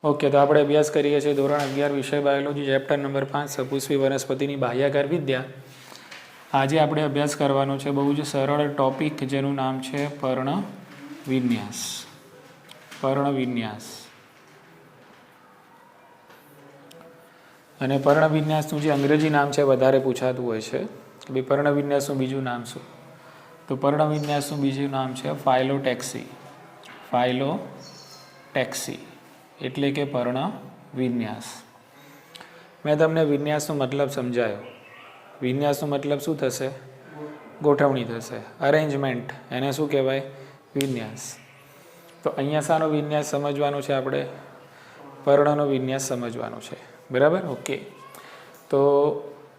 Okay, तो આપણે અભ્યાસ કરીએ છીએ ધોરણ 11 વિષય બાયોલોજી ચેપ્ટર નંબર 5 સપુષ્પી વનસ્પતિની બાહ્યાકાર વિદ્યા. આજે આપણે અભ્યાસ કરવાનો છે બહુ જ સરળ ટોપિક જેનું નામ છે પર્ણવિન્યાસ. પર્ણવિન્યાસ અને પર્ણવિન્યાસનું જે અંગ્રેજી નામ છે વધારે પૂછાતું હોય છે કે ભાઈ પર્ણવિન્યાસનું બીજું નામ શું? તો પર્ણવિન્યાસનું બીજું નામ છે ફાઇલોટેક્સી. ફાઇલોટેક્સી એટલે કે પર્ણ વિન્યાસ. મેં તમને વિન્યાસનો મતલબ સમજાયો. વિન્યાસનો મતલબ શું થશે? ગોઠવણી થશે, અરેન્જમેન્ટ. એને શું કહેવાય? વિન્યાસ. તો અહીંયા શાનો વિન્યાસ સમજવાનો છે? આપણે પર્ણનો વિન્યાસ સમજવાનો છે. બરાબર? ઓકે. તો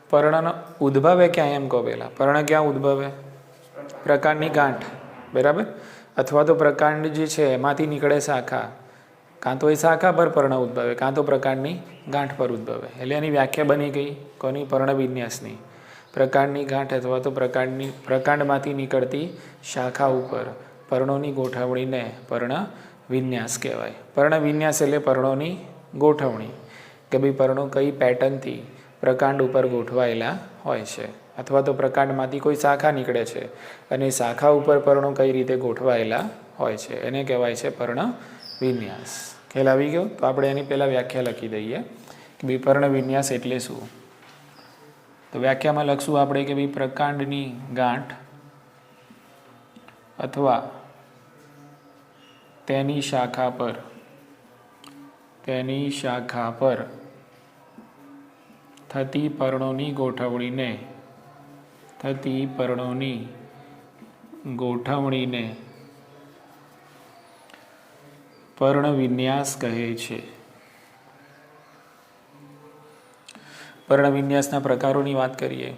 પર્ણનો ઉદ્ભવે ક્યાં એમ કહો પહેલાં? પર્ણ ક્યાં ઉદ્ભવે? પ્રકાંડની ગાંઠ. બરાબર? અથવા તો પ્રકાંડ જે છે એમાંથી નીકળે શાખા. કાં તો એ શાખા પર પર્ણ ઉદ્ભવે, કાં તો પ્રકાંડની ગાંઠ પર ઉદ્ભવે. એટલે એની વ્યાખ્યા બની ગઈ કોની? પર્ણવિન્યાસની. પ્રકાંડની ગાંઠ અથવા તો પ્રકાંડમાંથી નીકળતી શાખા ઉપર પર્ણોની ગોઠવણીને પર્ણવિન્યાસ કહેવાય. પર્ણવિન્યાસ એટલે પર્ણોની ગોઠવણી, કે ભાઈ પર્ણો કઈ પેટર્નથી પ્રકાંડ ઉપર ગોઠવાયેલા હોય છે, અથવા તો પ્રકાંડમાંથી કોઈ શાખા નીકળે છે અને શાખા ઉપર પર્ણો કઈ રીતે ગોઠવાયેલા હોય છે, એને કહેવાય છે પર્ણવિન્યાસ. ખ્યાલ આવી ગયો? તો આપણે એની પહેલાં વ્યાખ્યા લખી દઈએ કે ભાઈ પર્ણવિન્યાસ એટલે શું. તો વ્યાખ્યામાં લખશું આપણે કે ભાઈ પ્રકાંડની ગાંઠ અથવા તેની શાખા પર થતી પર્ણોની ગોઠવણીને પર્ણવિન્યાસ કહે છે. પર્ણવિન્યાસના પ્રકારોની વાત કરીએ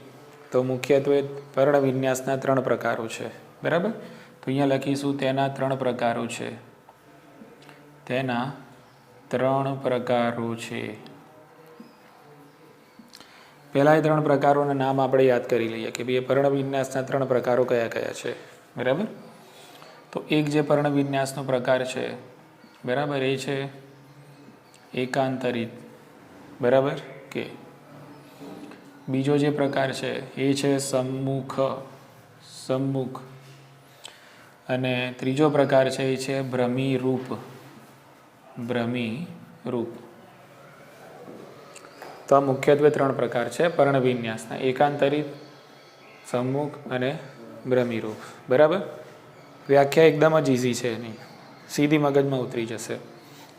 તો મુખ્યત્વે પર્ણવિન્યાસના 3 પ્રકારો છે. બરાબર? તો અહીંયા લખીશું તેના 3 પ્રકારો છે. તેના 3 પ્રકારો છે. પહેલા એ 3 પ્રકારોના નામ આપણે યાદ કરી લઈએ કે ભાઈ એ પર્ણવિન્યાસના 3 પ્રકારો કયા કયા છે. બરાબર? તો એક જે પર્ણવિન્યાસનો પ્રકાર છે, બરાબર, એ છે એકાંતરિત. બરાબર કે બીજો જે પ્રકાર છે એ છે સમ્મુખ. અને ત્રીજો પ્રકાર છે એ છે ભ્રમિરૂપ. તો આ મુખ્યત્વે 3 પ્રકાર છે પર્ણવિન્યાસના: એકાંતરિત, સમ્મુખ અને ભ્રમિરૂપ. બરાબર? વ્યાખ્યા એકદમ જ ઇઝી છે એની, સીધી મગજમાં ઉતરી જશે.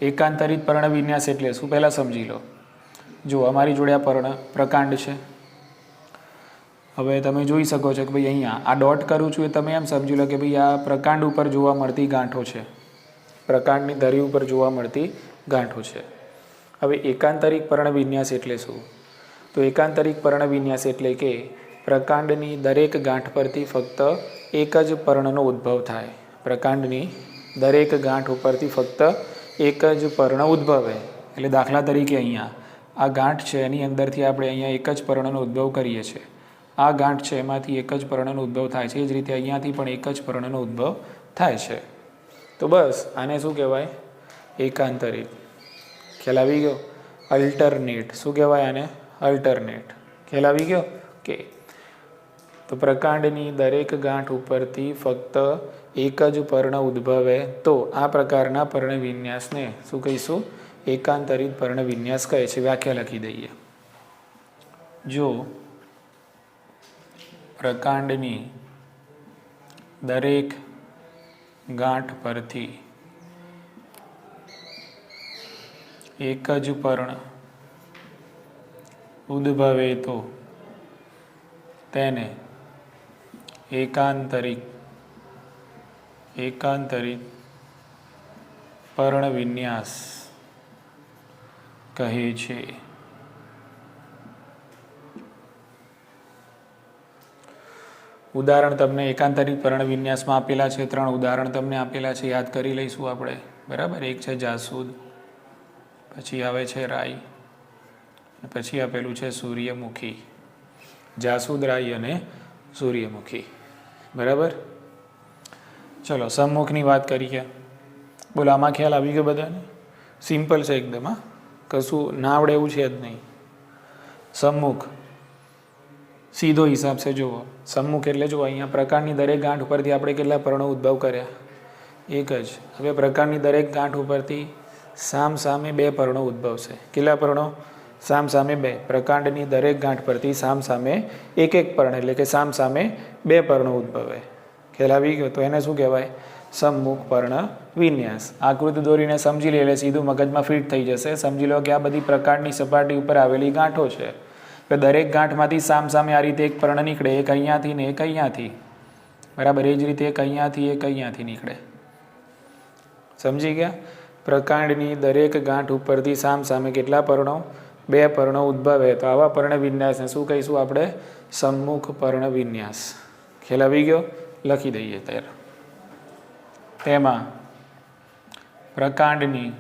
એકાંતરિત પર્ણવિન્યાસ એટલે શું પહેલાં સમજી લો. જો અમારી જોડે આ પ્રકાંડ છે. હવે તમે જોઈ શકો છો કે ભાઈ અહીંયા આ ડોટ કરું છું એ તમે એમ સમજી લો કે ભાઈ આ પ્રકાંડ ઉપર જોવા મળતી ગાંઠો છે, પ્રકાંડની ધરી ઉપર જોવા મળતી ગાંઠો છે. હવે એકાંતરિક પર્ણવિન્યાસ એટલે શું? તો એકાંતરિક પર્ણવિન્યાસ એટલે કે પ્રકાંડની દરેક ગાંઠ પરથી ફક્ત એક જ પર્ણનો ઉદ્ભવ થાય. પ્રકાંડની દરેક ગાંઠ ઉપરથી ફક્ત એક જ પર્ણ ઉદ્ભવે. એટલે દાખલા તરીકે અહીંયા આ ગાંઠ છે, એની અંદરથી આપણે અહીંયા એક જ પર્ણનો ઉદ્ભવ કરીએ છીએ. આ ગાંઠ છે એમાંથી એક જ પર્ણનો ઉદ્ભવ થાય છે. એ જ રીતે અહીંયાથી પણ એક જ પર્ણનો ઉદ્ભવ થાય છે. તો બસ આને શું કહેવાય? એકાંતરિત. ખ્યાલ આવી ગયો? અલ્ટરનેટ. શું કહેવાય આને? અલ્ટરનેટ. ખ્યાલ આવી ગયો? કે તો પ્રકાંડની દરેક ગાંઠ ઉપરથી ફક્ત એક જ પર્ણ ઉદ્ભવે તો આ પ્રકારના પર્ણવિન્યાસને શું કહીશું? એકાંતરિત પર્ણવિન્યાસ કહે છે. વ્યાખ્યા લખી દઈએ. જો પ્રકાંડની દરેક ગાંઠ પરથી એક જ પર્ણ ઉદ્ભવે તો તેને એકાંતરિત પર્ણવિન્યાસ કહે છે. ઉદાહરણ તમને એકાંતરિત પર્ણવિન્યાસમાં આપેલા છે. 3 ઉદાહરણ તમને આપેલા છે, યાદ કરી લઈશું આપણે. બરાબર? એક છે જાસૂદ, પછી આવે છે રાઈ, પછી આપેલું છે સૂર્યમુખી. જાસૂદ, રાઈ અને સૂર્યમુખી. બરાબર? ચલો સમ્મુખની વાત કરીએ. બોલો, આમાં ખ્યાલ આવી ગયો બધાને? સિમ્પલ છે એકદમ. હા, કશું ના આવડે એવું છે જ નહીં. સમ્મુખ સીધો હિસાબ છે. જુઓ, સમ્મુખ એટલે જુઓ અહીંયા પ્રકારની દરેક ગાંઠ ઉપરથી આપણે કેટલા પર્ણો ઉદ્ભવ કર્યા? એક જ. હવે પ્રકારની દરેક ગાંઠ ઉપરથી સામ સામે બે પર્ણો ઉદ્ભવશે. કેટલા પર્ણો? સામ સામે બે. પ્રકાંડની દરેક ગાંઠ પરથી સામ સામે એક એક પર્ણ એટલે કે સામ સામે બે પર્ણો ઉદ્ભવે. ખ્યાલ આવી ગયો? તો એને શું કહેવાય? સમ્મુખ પર્ણ વિન્યાસ. આકૃતિ દોરીને સમજી લે એટલે સીધું મગજમાં ફિટ થઈ જશે. સમજી લો કે આ બધી પ્રકાંડની સપાટી ઉપર આવેલી ગાંઠો છે. તો દરેક ગાંઠમાંથી સામ સામે આ રીતે એક પર્ણ નીકળે, એક અહીંયાથી ને એક અહીંયાથી. બરાબર? એ જ રીતે એક અહીંયાથી એક અહીંયાથી નીકળે. સમજી ગયા? પ્રકાંડની દરેક ગાંઠ ઉપરથી સામ સામે કેટલા પર્ણો? બે પર્ણો ઉદ્ભવે. તો આવા પર્ણ વિન્યાસને શું કહીશું આપણે? સમ્મુખ પર્ણ વિન્યાસ. ખ્યાલ આવી ગયો? લખી દઈએ ત્યારે. તેમાં પ્રકાંડની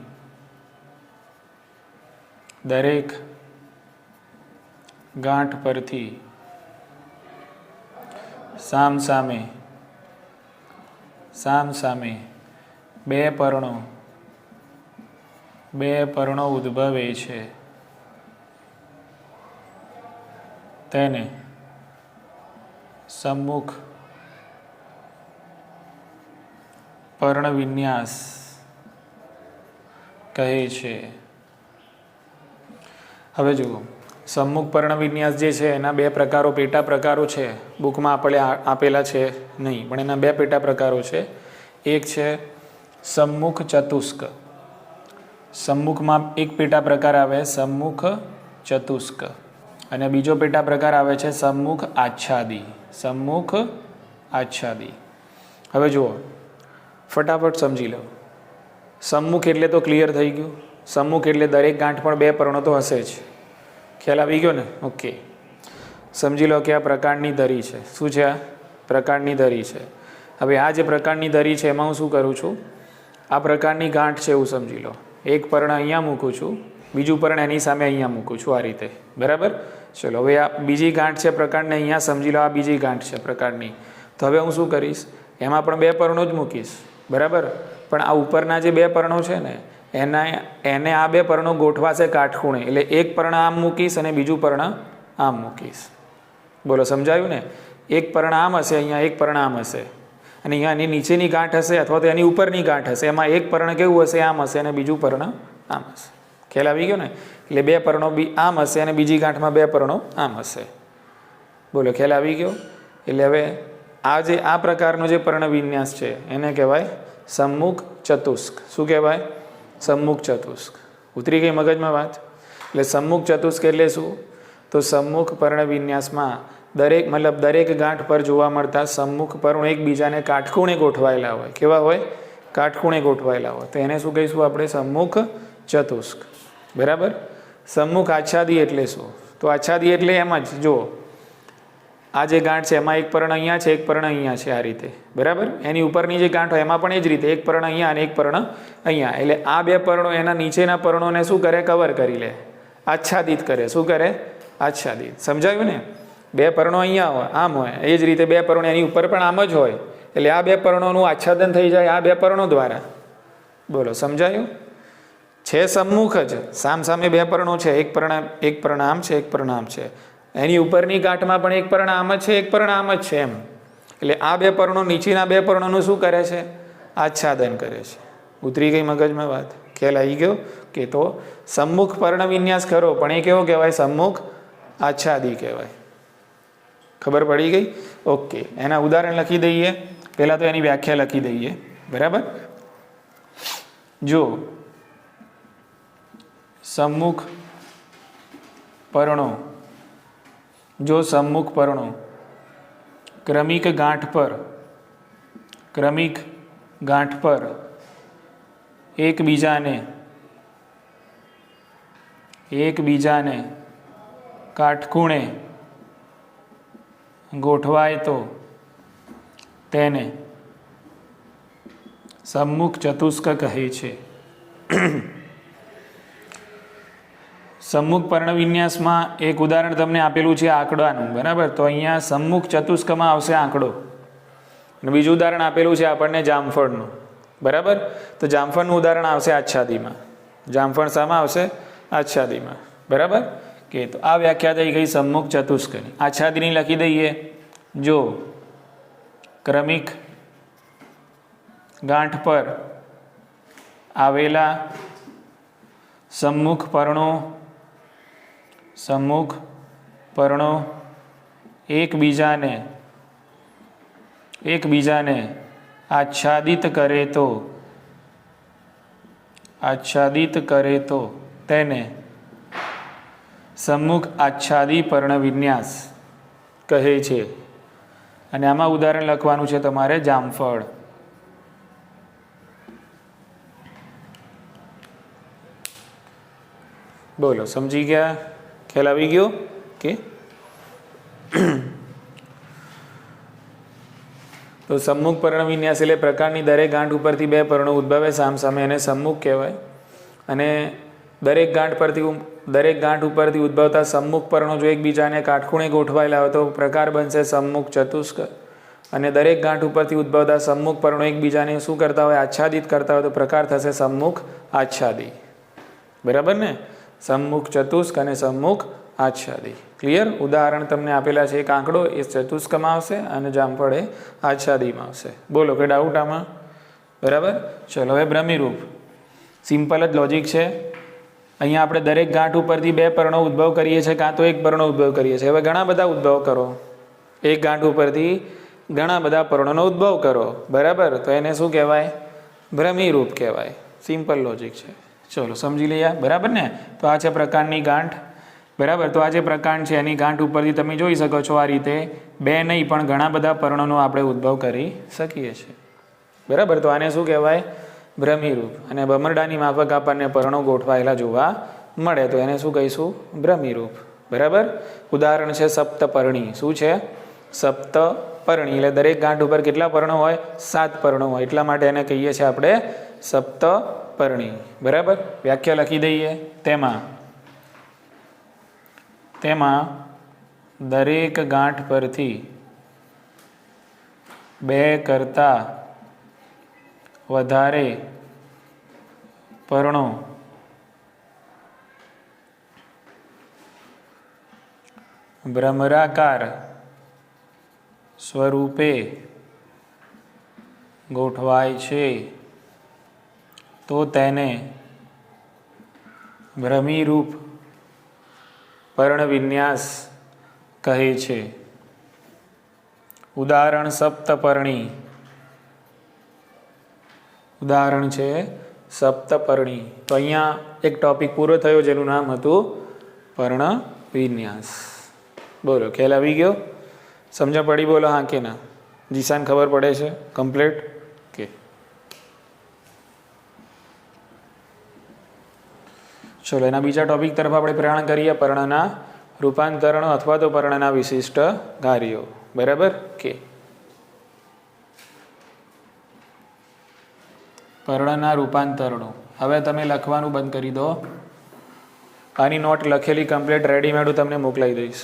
દરેક ગાંઠ પરથી સામ સામે બે પર્ણો ઉદ્ભવે છે. તેને સમ્મુખ પર્ણ વિન્યાસ કહે છે. હવે જુઓ, સમ્મુખ પર્ણ વિન્યાસ જે છે એના બે પ્રકારો, પેટા પ્રકારો છે. બુકમાં આપણે આપેલા છે નહીં, પણ એના બે પેટા પ્રકારો છે. એક છે સમ્મુખ ચતુષ્ક. સમ્મુખમાં એક પેટા પ્રકાર આવે સમ્મુખ ચતુષ્ક, અને બીજો પેટા પ્રકાર આવે છે સમ્મુખ આચ્છાદી. સમ્મુખ આચ્છાદી. હવે જુઓ, ફટાફટ સમજી લો. સમ્મુખ એટલે તો ક્લિયર થઈ ગયું. સમ્મુખ એટલે દરેક ગાંઠ પણ બે પર્ણો તો હશે જ. ખ્યાલ આવી ગયો ને? ઓકે. સમજી લો કે આ પ્રકાંડની ધરી છે. શું છે? આ પ્રકાંડની ધરી છે. હવે આ જે પ્રકાંડની ધરી છે એમાં હું શું કરું છું? આ પ્રકારની ગાંઠ છે એવું સમજી લો. એક પર્ણ અહીંયા મૂકું છું, બીજું પર્ણ એની સામે અહીંયા મૂકું છું, આ રીતે. બરાબર? ચલો, હવે આ બીજી ગાંઠ છે પ્રકાંડને અહીંયા સમજી લો. આ બીજી ગાંઠ છે પ્રકાંડની. તો હવે હું શું કરીશ? એમાં પણ બે પર્ણો જ મૂકીશ. બરાબર? પણ આ ઉપરના જે બે પર્ણો છે ને એને આ બે પર્ણો ગોઠવાશે કાટખૂણે. એટલે એક પર્ણ આમ મૂકીશ અને બીજું પર્ણ આમ મૂકીશ. બોલો, સમજાયું ને? એક પર્ણ આમ હશે, અહીંયા એક પર્ણ આમ હશે, અને અહીંયા એની નીચેની ગાંઠ હશે અથવા તો એની ઉપરની ગાંઠ હશે. એમાં એક પર્ણ કેવું હશે? આમ હશે, અને બીજું પર્ણ આમ હશે. ખ્યાલ આવી ગયો ને? એટલે બે પર્ણો બી આમ હશે અને બીજી ગાંઠમાં બે પર્ણો આમ હશે. બોલો, ખ્યાલ આવી ગયો? એટલે હવે આ પ્રકારનો જે પર્ણ વિન્યાસ છે એને કહેવાય સમ્મુખ ચતુષ્ક. શું કહેવાય? સમ્મુખ ચતુષ્ક. ઉતરી ગઈ મગજમાં વાત? એટલે સમ્મુખ ચતુષ્ક એટલે શું? તો સમ્મુખ પર્ણ વિન્યાસમાં દરેક ગાંઠ પર જોવા મળતા સમ્મુખ પર્ણો એકબીજાને કાટખૂણે ગોઠવાયેલા હોય. કેવા હોય? કાટખૂણે ગોઠવાયેલા હોય. તો એને શું કહીશું આપણે? સમ્મુખ ચતુષ્ક. બરાબર? સમ્મુખ આચ્છાદી એટલે શું? તો આચ્છાદી એટલે એમ જ જુઓ, આ જે ગાંઠ છે એમાં એક પર્ણ અહીંયા છે, એક પર્ણ અહીંયા છે, આ રીતે. બરાબર? એની ઉપરની જે ગાંઠ હોય એમાં પણ એ જ રીતે એક પર્ણ અહીંયા અને એક પર્ણ અહીંયા. એટલે આ બે પર્ણો એના નીચેના પર્ણોને શું કરે? કવર કરી લે, આચ્છાદિત કરે. શું કરે? આચ્છાદિત. સમજાયું ને? બે પર્ણો અહીંયા હોય, આમ હોય, એ જ રીતે બે પર્ણો એની ઉપર પણ આમ જ હોય. એટલે આ બે પર્ણોનું આચ્છાદન થઈ જાય આ બે પર્ણો દ્વારા. બોલો, સમજાયું? છે સમ્મુખ જ, સામ સામે બે પર્ણો છે. એક પર્ણ આમ છે, એક પર્ણ આમ છે. એની ઉપરની ગાંઠમાં પણ એક પર્ણ આમ જ છે, એક પર્ણ આમ જ છે એમ. એટલે આ બે પર્ણો નીચેના બે પર્ણોનું શું કરે છે? આચ્છાદન કરે છે. ઉતરી ગઈ મગજમાં વાત? ખ્યાલ આવી ગયો? કે તો સમ્મુખ પર્ણ વિન્યાસ ખરો, પણ એ કેવો કહેવાય? સમ્મુખ આચ્છાદી કહેવાય. ખબર પડી ગઈ? ઓકે. એના ઉદાહરણ લખી દઈએ. પહેલાં તો એની વ્યાખ્યા લખી દઈએ. બરાબર? જો સમ્મુખ પર્ણો ક્રમિક ગાંઠ પર એકબીજાને કાટખૂણે ગોઠવાય તો તેને સમ્મુખ ચતુષ્ક કહે છે. સમ્મુખ પર્ણ વિન્યાસમાં એક ઉદાહરણ તમને આપેલું છે આંકડાનું. બરાબર? તો અહીંયા સમ્મુખ ચતુષ્કમાં આવશે આંકડો, અને બીજું ઉદાહરણ આપેલું છે આપણને જામફળનું. બરાબર? તો જામફળનું ઉદાહરણ આવશે આચ્છાદીમાં. જામફળ શામાં આવશે? આચ્છાદીમાં. બરાબર કે તો આ વ્યાખ્યા થઈ ગઈ સમ્મુખ ચતુષ્કની. આચ્છાદીની લખી દઈએ. જો ક્રમિક ગાંઠ પર આવેલા સમ્મુખ પર્ણો એકબીજાને આચ્છાદિત કરે તો તેને સમ્મુખ આચ્છાદી પર્ણવિન્યાસ કહે છે. અને આમાં ઉદાહરણ લખવાનું છે તમારે જામફળ. બોલો, સમજી ગયા? ખ્યાલ આવી ગયો કે? તો સમ્મુખ પર્ણવિન્યાસ એટલે પ્રકારની દરેક ગાંઠ ઉપરથી બે પર્ણો ઉદ્ભવે સામસામે, એને સમ્મુખ કહેવાય. અને દરેક ગાંઠ ઉપરથી ઉદ્ભવતા સમ્મુખ પર્ણો જો એકબીજાને કાટખૂણે ગોઠવાયેલા હોય તો પ્રકાર બનશે સમ્મુખ ચતુષ્ક. અને દરેક ગાંઠ ઉપરથી ઉદ્ભવતા સમ્મુખ પર્ણો એકબીજાને શું કરતા હોય? આચ્છાદિત કરતા હોય તો પ્રકાર થશે સમ્મુખ આચ્છાદી. બરાબર ને? સમ્મુખ ચતુષ્ક અને સમ્મુખ આચ્છાદી. ક્લિયર? ઉદાહરણ તમને આપેલા છે. એક આંકડો એ ચતુષ્કમાં આવશે અને જામફળ એ આચ્છાદીમાં આવશે. બોલો, કોઈ ડાઉટ આમાં? બરાબર. ચલો હવે ભ્રમિરૂપ. સિમ્પલ જ લોજિક છે. અહીંયા આપણે દરેક ગાંઠ ઉપરથી બે પર્ણો ઉદ્ભવ કરીએ છીએ, કાં તો એક પર્ણો ઉદ્ભવ કરીએ છીએ. હવે ઘણા બધા ઉદ્ભવ કરો. એક ગાંઠ ઉપરથી ઘણા બધા પર્ણોનો ઉદ્ભવ કરો. બરાબર, તો એને શું કહેવાય? ભ્રમિરૂપ કહેવાય. સિમ્પલ લોજિક છે. ચલો સમજી લઈએ. બરાબર ને? તો આ છે પ્રકાંડની ગાંઠ. બરાબર, તો આ જે પ્રકાંડ છે એની ગાંઠ ઉપરથી તમે જોઈ શકો છો આ રીતે બે નહીં પણ ઘણા બધા પર્ણોનો આપણે ઉદ્ભવ કરી શકીએ છીએ. બરાબર, તો આને શું કહેવાય? ભ્રમિરૂપ. અને ભમરડાની માફક આપણને પર્ણો ગોઠવાયેલા જોવા મળે તો એને શું કહીશું? ભ્રમિરૂપ. બરાબર. ઉદાહરણ છે સપ્તપર્ણી. શું છે? સપ્તપર્ણી. એટલે દરેક ગાંઠ ઉપર કેટલા પર્ણો હોય? 7 પર્ણો હોય. એટલા માટે એને કહીએ છીએ આપણે સપ્તપર્ણી. બરાબર. વ્યાખ્યા લખી દઈએ. તેમાં દરેક ગાંઠ પરથી 2 કરતાં વધારે પર્ણો ભ્રમરાકાર સ્વરૂપે ગોઠવાય છે તો તેને ભ્રમિરૂપ પર્ણવિન્યાસ કહે છે. ઉદાહરણ સપ્તપર્ણી. ઉદાહરણ છે સપ્તપર્ણી. તો અહીંયા એક ટોપિક પૂરો થયો જેનું નામ હતું પર્ણવિન્યાસ. બોલો, ખ્યાલ આવી ગયો? સમજ પડી? બોલો હા કે ના? જીસાન ખબર પડે છે કમ્પ્લીટ કે? ચલો એના બીજા ટોપિક તરફ આપણે પ્રયાણ કરીએ. પર્ણના રૂપાંતરણો અથવા તો પર્ણના વિશિષ્ટ કાર્યો. બરાબર કે? પર્ણના રૂપાંતરણો. હવે તમે લખવાનું બંધ કરી દો. આની નોટ લખેલી કમ્પ્લીટ રેડીમેડ તમને મોકલાઈ દઈશ.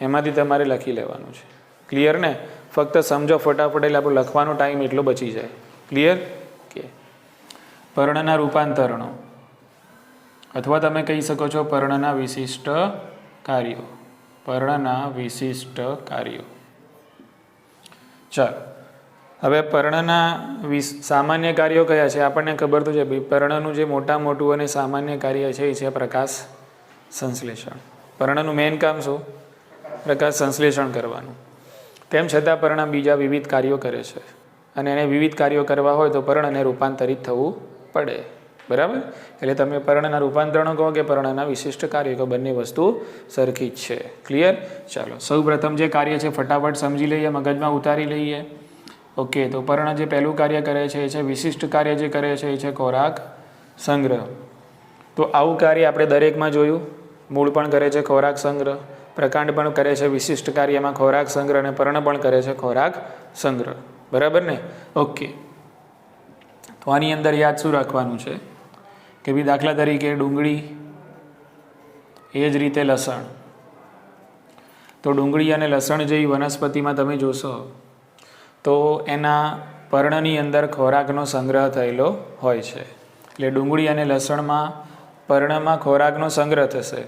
એમાંથી તમારે લખી લેવાનું છે. ક્લિયર ને? ફક્ત સમજો ફટાફટ એટલે આપણો લખવાનો ટાઈમ એટલો બચી જાય. ક્લિયર કે? પર્ણના રૂપાંતરણો અથવા તમે કહી શકો છો પર્ણના વિશિષ્ટ કાર્યો. પર્ણના વિશિષ્ટ કાર્યો. ચાલો હવે પર્ણના સામાન્ય કાર્યો કયા છે? આપણને ખબર તો છે ભાઈ. પર્ણનું જે મોટું અને સામાન્ય કાર્ય છે એ છે પ્રકાશ સંશ્લેષણ. પર્ણનું મેઇન કામ શું? પ્રકાશ સંશ્લેષણ કરવાનું. તેમ છતાં પર્ણ બીજા વિવિધ કાર્યો કરે છે અને એને વિવિધ કાર્યો કરવા હોય તો પર્ણને રૂપાંતરિત થવું પડે. બરાબર? એટલે તમે પર્ણના રૂપાંતરણો કહો કે પર્ણના વિશિષ્ટ કાર્યો કહો, બંને વસ્તુ સરખી જ છે. ક્લિયર? ચાલો સૌ પ્રથમ જે કાર્ય છે ફટાફટ સમજી લઈએ, મગજમાં ઉતારી લઈએ. ઓકે, તો પર્ણ જે પહેલું કાર્ય કરે છે એ છે વિશિષ્ટ કાર્ય જે કરે છે એ છે ખોરાક સંગ્રહ. તો આવું કાર્ય આપણે દરેકમાં જોયું. મૂળ પણ કરે છે ખોરાક સંગ્રહ, પ્રકાંડ પણ કરે છે વિશિષ્ટ કાર્યમાં ખોરાક સંગ્રહ, અને પર્ણ પણ કરે છે ખોરાક સંગ્રહ. બરાબર ને? ઓકે, તો આની અંદર યાદ શું રાખવાનું છે કે ભાઈ દાખલા તરીકે ડુંગળી, એ જ રીતે લસણ. તો ડુંગળી અને લસણ જેવી વનસ્પતિમાં તમે જોશો તો એના પર્ણની અંદર ખોરાકનો સંગ્રહ થયેલો હોય છે. એટલે ડુંગળી અને લસણમાં પર્ણમાં ખોરાકનો સંગ્રહ થશે.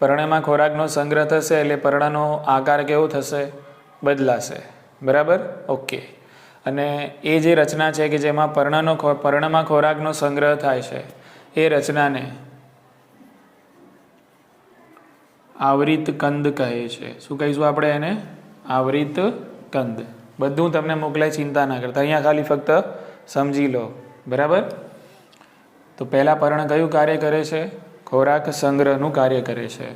પર્ણમાં ખોરાકનો સંગ્રહ થશે એટલે પર્ણનો આકાર કેવો થશે? બદલાશે. બરાબર? ઓકે. અને એ જે રચના છે કે જેમાં પર્ણમાં ખોરાકનો સંગ્રહ થાય છે એ રચનાને આવરિત કંદ કહે છે. શું કહીશું આપણે એને? આવરિત કંદ. બધું તમને મોકલાય, ચિંતા ના કરતા, અહીંયા ખાલી ફક્ત સમજી લો. બરાબર? તો પહેલાં પર્ણ કયું કાર્ય કરે છે? ખોરાક સંગ્રહનું કાર્ય કરે છે.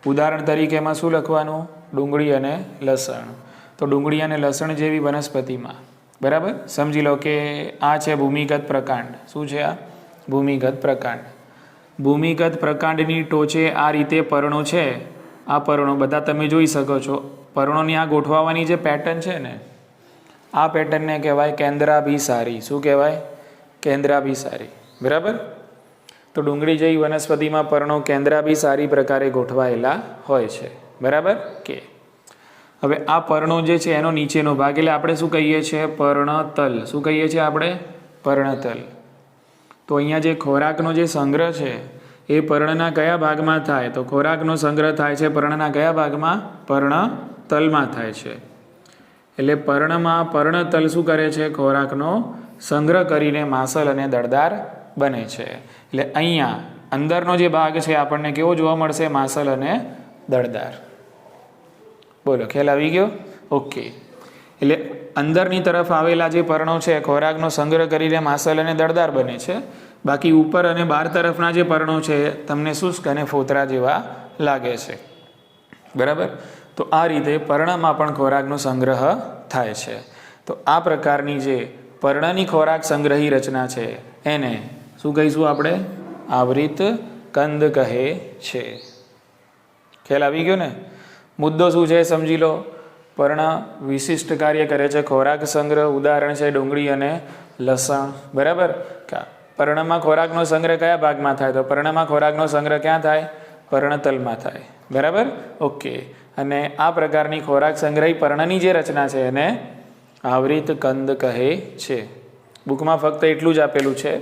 ઉદાહરણ તરીકે એમાં શું લખવાનું? ડુંગળી અને લસણ. તો ડુંગળી અને લસણ જેવી વનસ્પતિમાં, બરાબર, સમજી લો કે આ છે ભૂમિગત પ્રકાંડ. શું છે આ? ભૂમિગત પ્રકાંડ. ભૂમિગત પ્રકાંડની ટોચે આ રીતે પર્ણો છે. આ પર્ણો બધા તમે જોઈ શકો છો. પર્ણોની આ ગોઠવવાની જે પેટર્ન છે ને, આ પેટર્નને કહેવાય કેન્દ્રાભિસારી. શું કહેવાય? કેન્દ્રાભિસારી. બરાબર? તો ડુંગળી જેવી વનસ્પતિમાં પર્ણો કેન્દ્રાભિસારી પ્રકારે ગોઠવાયેલા હોય છે. બરાબર કે? હવે આ પર્ણો જે છે એનો નીચેનો ભાગ એટલે આપણે શું કહીએ છીએ? પર્ણતલ. શું કહીએ છીએ આપણે? પર્ણતલ. તો અહીંયા જે ખોરાકનો જે સંગ્રહ છે એ પર્ણના કયા ભાગમાં થાય? તો ખોરાકનો સંગ્રહ થાય છે પર્ણના કયા ભાગમાં? પર્ણતલમાં થાય છે. એટલે પર્ણતલ શું કરે છે? ખોરાકનો સંગ્રહ કરીને માસલ અને દળદાર બને છે. એટલે અહીંયા અંદરનો જે ભાગ છે આપણને કેવો જોવા મળશે? માસલ અને દળદાર. બોલો, ખ્યાલ આવી ગયો? ઓકે. એટલે અંદરની તરફ આવેલા જે પર્ણો છે ખોરાકનો સંગ્રહ કરીને માસલ અને દળદાર બને છે. બાકી ઉપર અને બહાર તરફના જે પર્ણો છે તમને શુષ્ક અને ફોતરા જેવા લાગે છે. બરાબર? તો આ રીતે પર્ણમાં પણ ખોરાકનો સંગ્રહ થાય છે. તો આ પ્રકારની જે પર્ણની ખોરાક સંગ્રહી રચના છે એને શું કહીશું આપણે? આવરિત કંદ કહે છે. ખ્યાલ આવી ગયો ને? મુદ્દો શું છે સમજી લો. પર્ણ વિશિષ્ટ કાર્ય કરે છે, ખોરાક સંગ્રહ. ઉદાહરણ છે ડુંગળી અને લસણ. બરાબર? પર્ણમાં ખોરાકનો સંગ્રહ કયા ભાગમાં થાય? તો પર્ણમાં ખોરાકનો સંગ્રહ ક્યાં થાય? પર્ણતલમાં થાય. બરાબર? ઓકે. અને આ પ્રકારની ખોરાક સંગ્રહી પર્ણની જે રચના છે એને આવરિત કંદ કહે છે. બુકમાં ફક્ત એટલું જ આપેલું છે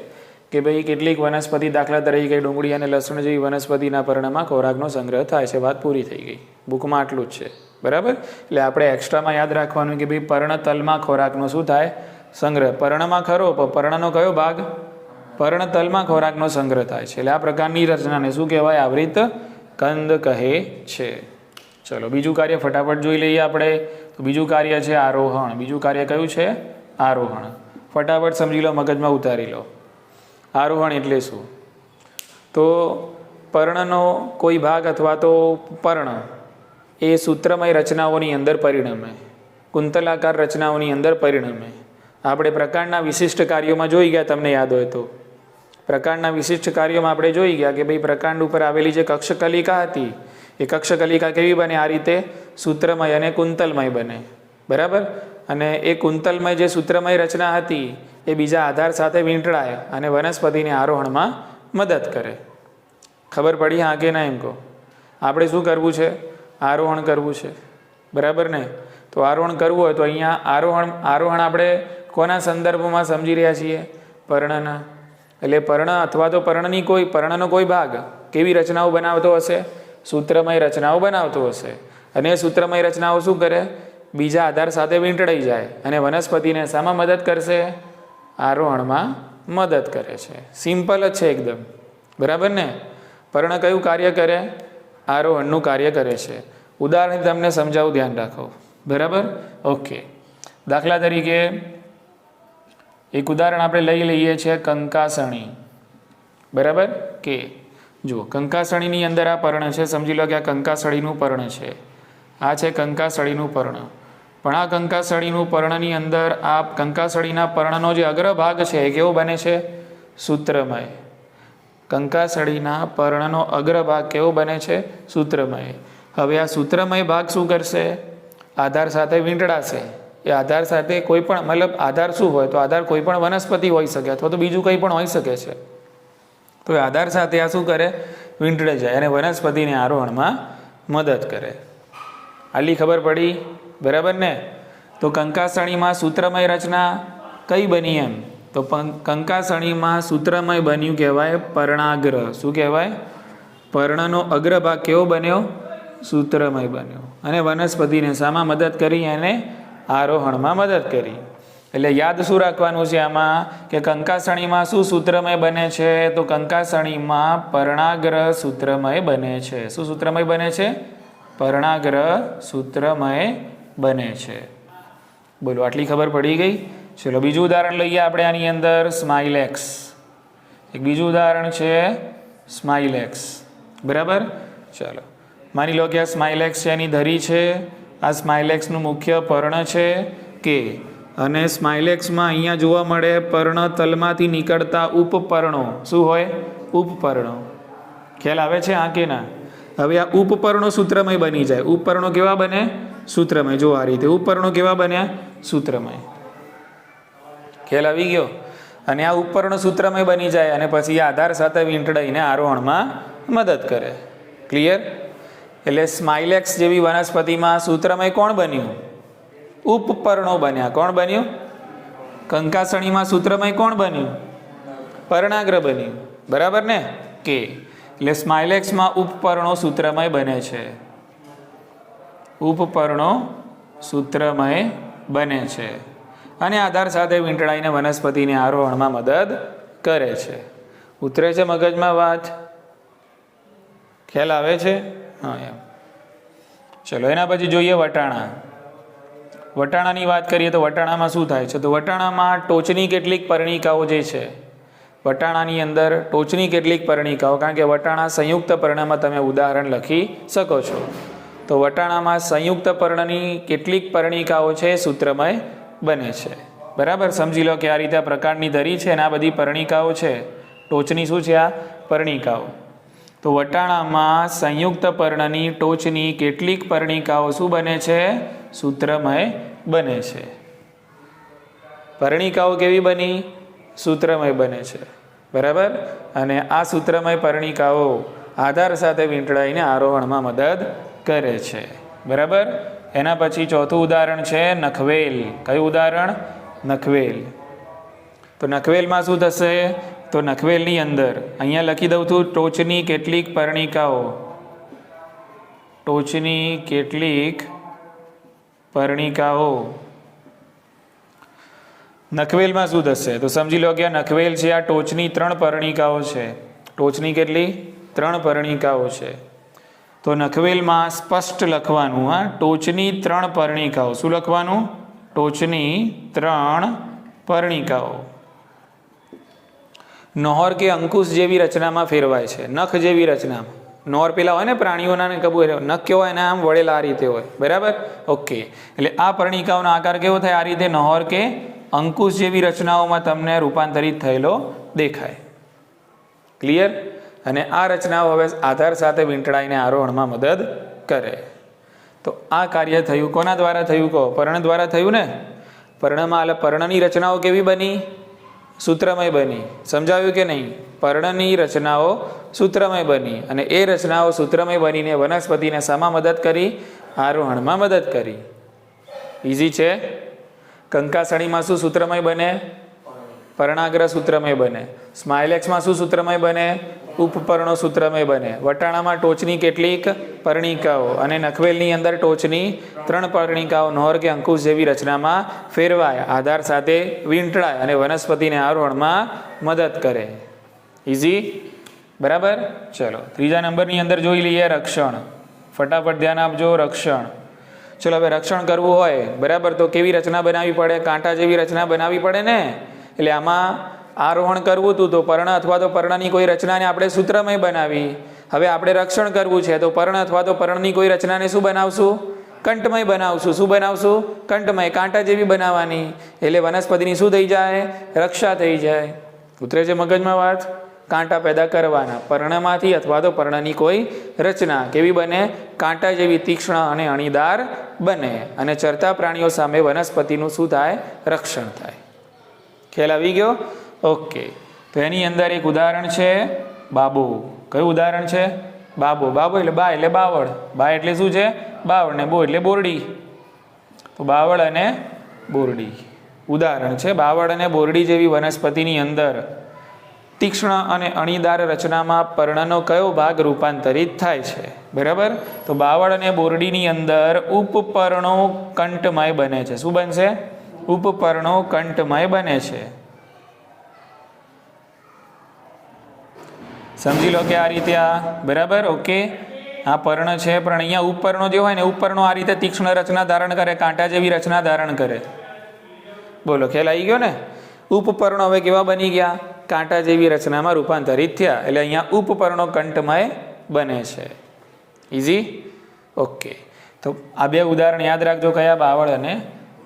કે ભાઈ કેટલીક વનસ્પતિ, દાખલા તરીકે ડુંગળી અને લસણ જેવી વનસ્પતિના પર્ણમાં ખોરાકનો સંગ્રહ થાય છે. વાત પૂરી થઈ ગઈ. બુકમાં આટલું જ છે. બરાબર? એટલે આપણે એક્સ્ટ્રામાં યાદ રાખવાનું કે ભાઈ પર્ણતલમાં ખોરાકનો શું થાય? સંગ્રહ. પર્ણમાં ખરો, પણ પર્ણનો કયો ભાગ? પર્ણતલમાં ખોરાકનો સંગ્રહ થાય છે. એટલે આ પ્રકારની રચનાને શું કહેવાય? આવરિત કંદ કહે છે. ચલો બીજું કાર્ય ફટાફટ જોઈ લઈએ આપણે. તો બીજું કાર્ય છે આરોહણ. બીજું કાર્ય કયું છે? આરોહણ. ફટાફટ સમજી લો, મગજમાં ઉતારી લો. આરોહણ એટલે શું? તો પર્ણનો કોઈ ભાગ અથવા તો પર્ણ એ સૂત્રમય રચનાઓની અંદર પરિણમે, કુંતલાકાર રચનાઓની અંદર પરિણમે. આપણે પ્રકારના વિશિષ્ટ કાર્યોમાં જોઈ ગયા, તમને યાદ હોય તો. પ્રકારના વિશિષ્ટ કાર્યોમાં આપણે જોઈ ગયા કે ભાઈ પ્રકાંડ ઉપર આવેલી જે કક્ષકલિકા હતી એ કક્ષકલિકા કેવી બને? આ રીતે સૂત્રમય અને કુંતલમય બને. બરાબર? અને એ કુંતલમય જે સૂત્રમય રચના હતી એ બીજા આધાર સાથે વીંટળાય અને વનસ્પતિને આરોહણમાં મદદ કરે. ખબર પડી? હા કે ના એમ કહો. આપણે શું કરવું છે? આરોહણ કરવું છે. બરાબર ને? તો આરોહણ કરવું હોય તો અહીંયા આરોહણ આપણે કોના સંદર્ભમાં સમજી રહ્યા છીએ? પર્ણના. એટલે પર્ણ અથવા તો પર્ણનો કોઈ ભાગ કેવી રચનાઓ બનાવતો હશે? સૂત્રમય રચનાઓ બનાવતો હશે. અને એ સૂત્રમય રચનાઓ શું કરે? બીજા આધાર સાથે વીંટળાઈ જાય અને વનસ્પતિને શામાં મદદ કરશે? આરોહણમાં મદદ કરે છે. સિમ્પલ જ છે એકદમ. બરાબર ને? પર્ણ કયું કાર્ય કરે? આરોહણનું કાર્ય કરે છે. ઉદાહરણ તમને સમજાવું, ધ્યાન રાખો. બરાબર? ઓકે. દાખલા તરીકે એક ઉદાહરણ આપણે લઈ લઈએ છીએ કંકાસણી. બરાબર કે? જુઓ, કંકાસણીની અંદર આ પર્ણ છે. સમજી લો કે આ કંકાસળીનું પર્ણ છે. આ છે કંકાસળીનું પર્ણ. પણ આ કંકાસળીનું પર્ણની અંદર આ કંકાસળીના પર્ણનો જે અગ્રભાગ છે એ કેવો બને છે? સૂત્રમય. કંકાસળીના પર્ણનો અગ્રભાગ કેવો બને છે? સૂત્રમય. હવે આ સૂત્રમય ભાગ શું કરશે? આધાર સાથે વીંટળાશે. એ આધાર સાથે કોઈ પણ, મતલબ આધાર શું હોય? તો આધાર કોઈ પણ વનસ્પતિ હોઈ શકે અથવા તો બીજું કંઈ પણ હોઈ શકે છે. તો એ આધાર સાથે આ શું કરે? વીંટળાઈ જાય અને વનસ્પતિને આરોહણમાં મદદ કરે. આટલી ખબર પડી? બરાબર ને? તો કંકાસણીમાં સૂત્રમય રચના કઈ બની? એમ તો કંકાસણીમાં સૂત્રમય બન્યું કહેવાય પર્ણાગ્ર. શું કહેવાય? પર્ણનો અગ્રભાગ કેવો બન્યો? સૂત્રમય બન્યો. અને વનસ્પતિને શામાં મદદ કરી? એને આરોહણમાં મદદ કરી. એટલે યાદ શું રાખવાનું છે આમાં કે કંકાસણીમાં શું સૂત્રમય બને છે? તો કંકાસણીમાં પર્ણાગ્ર સૂત્રમય બને છે. શું સૂત્રમય બને છે? પર્ણાગ્ર સૂત્રમય બને છે. બોલો, આટલી ખબર પડી ગઈ? ચલો બીજું ઉદાહરણ લઈએ આપણે આની અંદર. સ્માઇલેક્સ. એક બીજું ઉદાહરણ છે સ્માઇલેક્સ. બરાબર? ચલો માની લો કે આ સ્માઇલેક્સ છે, એની ધરી છે. આ સ્માઇલેક્સનું મુખ્ય પર્ણ છે કે, અને સ્માઇલેક્સમાં અહીંયા જોવા મળે પર્ણ તલમાંથી નીકળતા ઉપપર્ણો. શું હોય? ઉપપર્ણો. ખ્યાલ આવે છે આ કે ના? હવે આ ઉપપર્ણો સૂત્રમય બની જાય. ઉપપર્ણો કેવા બને? સૂત્રમય. જો આ રીતે ઉપપર્ણો કેવા બન્યા? સૂત્રમય. ખ્યાલ આવી ગયો? અને આ ઉપપર્ણો સૂત્રમય બની જાય અને પછી આધાર સાથે વીંટળાઈને આરોહણમાં મદદ કરે. ક્લિયર? એટલે સ્માઇલેક્સ જેવી વનસ્પતિમાં સૂત્રમય કોણ બન્યું? ઉપપર્ણો બન્યા. કોણ બન્યું? કંકાસણીમાં સૂત્રમય કોણ બન્યું? પર્ણાગ્ર બન્યું. બરાબર ને? કે એટલે સ્માઇલેક્સમાં ઉપપર્ણો સૂત્રમય બને છે. ઉપપર્ણો સૂત્રમય બને છે અને આધાર સાથે વીંટળાઈને વનસ્પતિને આરોહણમાં મદદ કરે છે. ઉતરે છે મગજમાં વાત? ખ્યાલ આવે છે? હા એમ. ચલો એના પછી જોઈએ વટાણા. વટાણાની વાત કરીએ તો વટાણામાં શું થાય છે? તો વટાણામાં ટોચની કેટલીક પર્ણિકાઓ જે છે, વટાણાની અંદર ટોચની કેટલીક પર્ણિકાઓ, કારણ કે વટાણા સંયુક્ત પર્ણમાં તમે ઉદાહરણ લખી શકો છો. તો વટાણામાં સંયુક્ત પર્ણની કેટલીક પર્ણિકાઓ છે સૂત્રમય બને છે. બરાબર? સમજી લો કે આ રીતે પ્રકારની ધરી છે અને આ બધી પર્ણિકાઓ છે. ટોચની શું છે? આ પર્ણિકાઓ. તો વટાણામાં સંયુક્ત પર્ણની ટોચની કેટલીક પર્ણિકાઓ શું બને છે? સૂત્રમય બને છે. પર્ણિકાઓ કેવી બની? સૂત્રમય બને છે. બરાબર? અને આ સૂત્રમય પર્ણિકાઓ આધાર સાથે વીંટળાઈને આરોહણમાં મદદ કરે છે. બરાબર? એના પછી ચોથું ઉદાહરણ છે નખવેલ. કયું ઉદાહરણ? નખવેલ. તો નખવેલમાં શું થશે? તો નખવેલની અંદર અહીંયા લખી દઉં છું ટોચની કેટલીક પર્ણિકાઓ. ટોચની કેટલીક પર્ણિકાઓ. નખવેલમાં શું થશે? તો સમજી લો કે આ નખવેલ છે, આ ટોચની 3 પર્ણિકાઓ છે. ટોચની કેટલી? 3 પર્ણિકાઓ છે. તો નખવેલમાં સ્પષ્ટ લખવાનું, હા, ટોચની 3 પર્ણિકાઓ. શું લખવાનું? ટોચની 3 પર્ણિકાઓ. નોહર કે અંકુશ જેવી રચનામાં ફેરવાય છે. નખ જેવી રચનામાં. નોર પેલા હોય ને પ્રાણીઓના, ને કબૂ નખ કેવો હોય, એના આમ વળેલા આ રીતે હોય. બરાબર? ઓકે. એટલે આ પર્ણિકાઓનો આકાર કેવો થાય? આ રીતે નોહર કે અંકુશ જેવી રચનાઓમાં તમને રૂપાંતરિત થયેલો દેખાય. ક્લિયર? અને આ રચનાઓ હવે આધાર સાથે વીંટળાઈને આરોહણમાં મદદ કરે. તો આ કાર્ય થયું કોના દ્વારા થયું? કહો. પર્ણ દ્વારા થયું ને? પર્ણમાં એટલે પર્ણની રચનાઓ કેવી બની? સૂત્રમય બની. સમજાવ્યું કે નહીં? પર્ણની રચનાઓ સૂત્રમય બની અને એ રચનાઓ સૂત્રમય બનીને વનસ્પતિને શામાં મદદ કરી? આરોહણમાં મદદ કરી. ઇઝી છે? કંકાસણીમાં શું સૂત્રમય બને? પર્ણાગ્ર સૂત્રમય બને. સ્માઇલેક્સમાં શું સૂત્રમય બને? ઉપપર્ણો સૂત્રમય બને. વટાણામાં ટોચની કેટલીક પર્ણિકાઓ અને નખવેલની અંદર ટોચની 3 પર્ણિકાઓ નોહર કે અંકુશ જેવી રચનામાં ફેરવાય, આધાર સાથે વીંટળાય અને વનસ્પતિને આરોહણમાં મદદ કરે. ઇઝી? બરાબર? ચલો ત્રીજા નંબરની અંદર જોઈ લઈએ રક્ષણ. ફટાફટ ધ્યાન આપજો. રક્ષણ. ચલો હવે રક્ષણ કરવું હોય, બરાબર, તો કેવી રચના બનાવવી પડે? કાંટા જેવી રચના બનાવવી પડે ને. એટલે આમાં આરોહણ કરવું હતું તો પર્ણ અથવા તો પર્ણની કોઈ રચનાને આપણે સૂત્રમય બનાવી. હવે આપણે રક્ષણ કરવું છે તો પર્ણ અથવા તો પર્ણની કોઈ રચનાને શું બનાવશું? કંઠમય બનાવશું. શું બનાવશું? કંઠમય. કાંટા જેવી બનાવવાની. એટલે વનસ્પતિની શું થઈ જાય? રક્ષા થઈ જાય. ઉતરે છે મગજમાં વાત? કાંટા પેદા કરવાના પર્ણમાંથી અથવા તો પર્ણની કોઈ રચના કેવી બને? કાંટા જેવી તીક્ષ્ણ અને અણીદાર બને અને ચરતા પ્રાણીઓ સામે વનસ્પતિનું શું થાય? રક્ષણ થાય. ખ્યાલ આવી ગયો? ઓકે. તો એની અંદર એક ઉદાહરણ છે બાબો. કયું ઉદાહરણ છે? બાબો. બાબો એટલે બા એટલે બાવળ. બા એટલે શું છે? બાવળ. ને બો એટલે બોરડી. તો બાવળ અને બોરડી. ઉદાહરણ છે. બાવળ અને બોરડી જેવી વનસ્પતિની અંદર તીક્ષ્ણ અને અણીદાર રચનામાં પર્ણનો કયો ભાગ રૂપાંતરિત થાય છે? બરાબર. તો બાવળ અને બોરડીની અંદર ઉપપર્ણો કંઠમય બને છે. શું બનશે? ઉપપર્ણો કંઠમય બને છે. સમજી લો કે આ રીતે આ બરાબર. ઓકે, આ પર્ણ છે, પણ અહીંયા ઉપપર્ણો જે હોય ને ઉપપર્ણો આ રીતે તીક્ષ્ણ રચના ધારણ કરે, કાંટા જેવી રચના ધારણ કરે. બોલો, ખ્યાલ આવી ગયો ને? ઉપપર્ણો હવે કેવા બની ગયા? કાંટા જેવી રચનામાં રૂપાંતરિત થયા. એટલે અહીંયા ઉપપર્ણો કંઠમય બને છે. ઇઝી? ઓકે, તો આ બે ઉદાહરણ યાદ રાખજો, કયા? બાવળ અને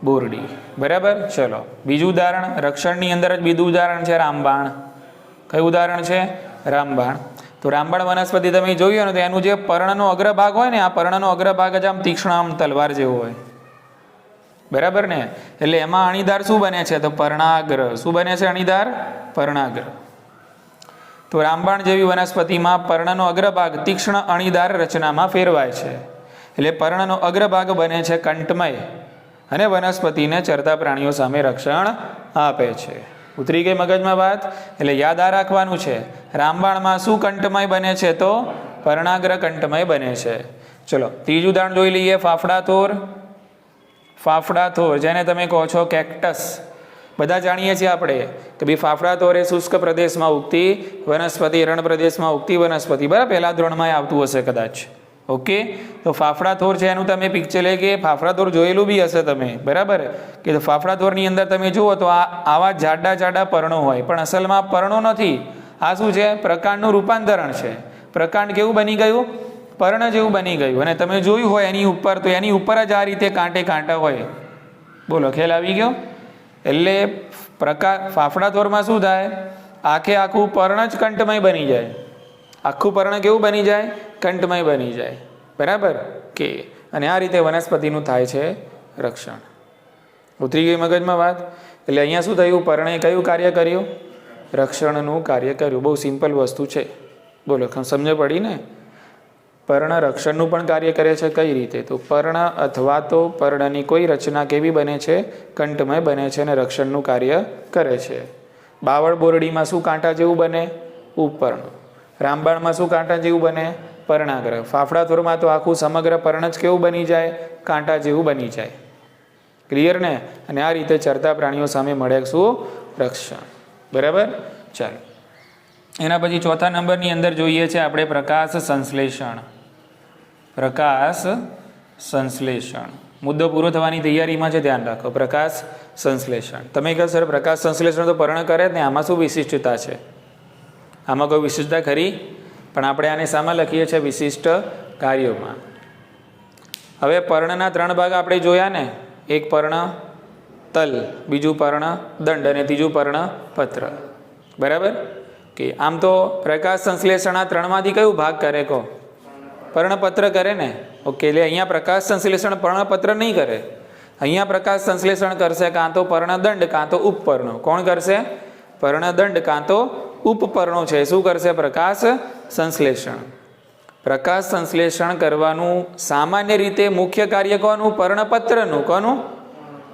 બોરડી. બરાબર. ચલો બીજું ઉદાહરણ, રક્ષણની અંદર જ બીજું ઉદાહરણ છે રામબાણ. કયું ઉદાહરણ છે? રામબાણ. તો રામબાણ વનસ્પતિ તમે જોયું ને તો એનું જે પર્ણનો અગ્રભાગ હોય ને, આ પર્ણનો અગ્રભાગ જ આમ તીક્ષ્ણ, આમ તલવાર જેવો હોય. બરાબર ને? એટલે એમાં અણીદાર શું બને છે? તો પર્ણાગ્ર. શું બને છે? અણીદાર પર્ણાગ્ર. તો રામબાણ જેવી વનસ્પતિમાં પર્ણનો અગ્રભાગ તીક્ષ્ણ અણીદાર રચનામાં ફેરવાય છે. એટલે પર્ણનો અગ્રભાગ બને છે કંઠમય અને વનસ્પતિને ચરતા પ્રાણીઓ સામે રક્ષણ આપે છે. ઉતરી ગઈ મગજમાં વાત? એટલે યાદ આ રાખવાનું છે. રામબાણમાં શું કંઠમય બને છે? તો પર્ણાગ્ર કંઠમય બને છે. ચલો ત્રીજું ઉદાહરણ જોઈ લઈએ. ફાફડાથોર. ફાફડાથોર જેને તમે કહો છો કેક્ટસ. બધા જાણીએ છીએ આપણે કે ભાઈ ફાફડાથોર એ શુષ્ક પ્રદેશમાં ઉગતી વનસ્પતિ, રણ પ્રદેશમાં ઉગતી વનસ્પતિ. બરાબર, પહેલા ધોરણમાં આવતું હશે કદાચ. ઓકે, તો ફાફડાથોર છે એનું તમે પિક્ચર લે કે ફાફડાથોર જોયેલું બી હશે તમે. બરાબર, કે ફાફડાથોરની અંદર તમે જુઓ તો આવા જાડા જાડા પર્ણો હોય, પણ અસલમાં પર્ણો નથી. આ શું છે? પ્રકાંડનું રૂપાંતરણ છે. પ્રકાંડ કેવું બની ગયું? પર્ણ જેવું બની ગયું. અને તમે જોયું હોય એની ઉપર, તો એની ઉપર જ આ રીતે કાંટે કાંટા હોય. બોલો, ખ્યાલ આવી ગયો? એટલે ફાફડાથોરમાં શું થાય? આખે આખું પર્ણ જ કંઠમય બની જાય. આખું પર્ણ કેવું બની જાય? કંઠમય બની જાય. બરાબર કે? અને આ રીતે વનસ્પતિનું થાય છે રક્ષણ. ઉતરી ગઈ મગજમાં વાત? એટલે અહીંયા શું થયું? પર્ણે કયું કાર્ય કર્યું? રક્ષણનું કાર્ય કર્યું. બહુ સિમ્પલ વસ્તુ છે. બોલો, સમજ પડી ને? પર્ણ રક્ષણનું પણ કાર્ય કરે છે. કઈ રીતે? તો પર્ણ અથવા તો પર્ણની કોઈ રચના કેવી બને છે? કંઠમય બને છે અને રક્ષણનું કાર્ય કરે છે. બાવળ બોરડીમાં શું કાંટા જેવું બને? ઉપપર્ણ. રામબાણમાં શું કાંટા જેવું બને? પર્ણાગ્ર. ફાફડાથોરમાં તો આખું સમગ્ર પર્ણ જ કેવું બની જાય? કાંટા જેવું બની જાય. ક્લિયર ને? અને આ રીતે ચરતા પ્રાણીઓ સામે મળે શું? રક્ષણ. બરાબર. ચાલો એના પછી ચોથા નંબરની અંદર જોઈએ છે આપણે પ્રકાશ સંશ્લેષણ. પ્રકાશ સંશ્લેષણ મુદ્દો પૂરો થવાની તૈયારીમાં છે, ધ્યાન રાખો. પ્રકાશ સંશ્લેષણ. તમે કહો સર પ્રકાશ સંશ્લેષણ તો પર્ણ કરે જ ને, આમાં શું વિશિષ્ટતા છે? આમાં કોઈ વિશિષ્ટતા ખરી? પણ આપણે આને શામાં લખીએ છીએ? વિશિષ્ટ કાર્યોમાં. હવે પર્ણના ત્રણ ભાગ આપણે જોયા ને. એક પર્ણ તલ, બીજું પર્ણ દંડ અને ત્રીજું પર્ણ પત્ર. બરાબર કે? આમ તો પ્રકાશ સંશ્લેષણ આ ત્રણમાંથી કયું ભાગ કરે? કહો. પર્ણપત્ર કરે ને. ઓકે, એટલે અહીંયા પ્રકાશ સંશ્લેષણ પર્ણપત્ર નહીં કરે. અહીંયા પ્રકાશ સંશ્લેષણ કરશે કાં તો પર્ણદંડ કાં તો ઉપપર્ણો. કોણ કરશે? પર્ણદંડ કાં તો ઉપપર્ણો છે. શું કરશે? પ્રકાશ સંશ્લેષણ. પ્રકાશ સંશ્લેષણ કરવાનું સામાન્ય રીતે મુખ્ય કાર્ય કોનું? પર્ણપત્રનું. કોનું?